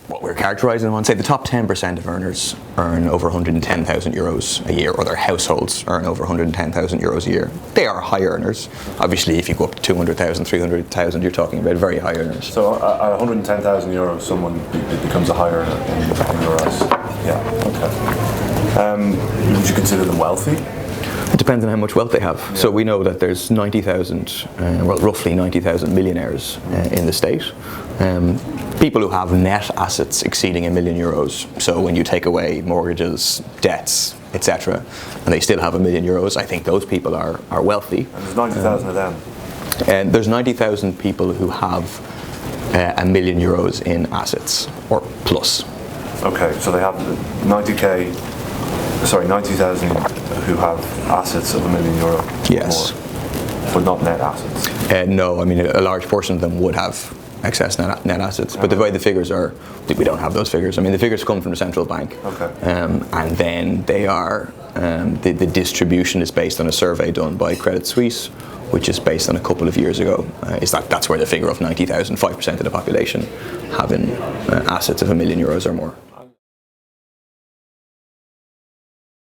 what we're characterising them on, say the top 10% of earners earn over 110,000 euros a year, or their households earn over 110,000 euros a year. They are high earners. Obviously, if you go up to 200,000, 300,000, you're talking about very high earners. So at 110,000 euros, someone becomes a high earner in your eyes. Yeah, okay. Would you consider them wealthy? It depends on how much wealth they have. Yeah. So we know that there's 90,000, roughly 90,000 millionaires in the state. People who have net assets exceeding €1 million. So when you take away mortgages, debts, etc., and they still have €1 million, I think those people are wealthy. And there's 90,000 of them. And there's 90,000 people who have €1 million in assets or plus. Okay, so they have 90,000 who have assets of €1 million. Yes. More, but not net assets. No, I mean a large portion of them would have excess net assets, but the way the figures are, we don't have those figures. I mean the figures come from the central bank, okay. And then they are the distribution is based on a survey done by Credit Suisse, which is based on a couple of years ago. That's where the figure of 90,000, 5% of the population having assets of €1 million or more.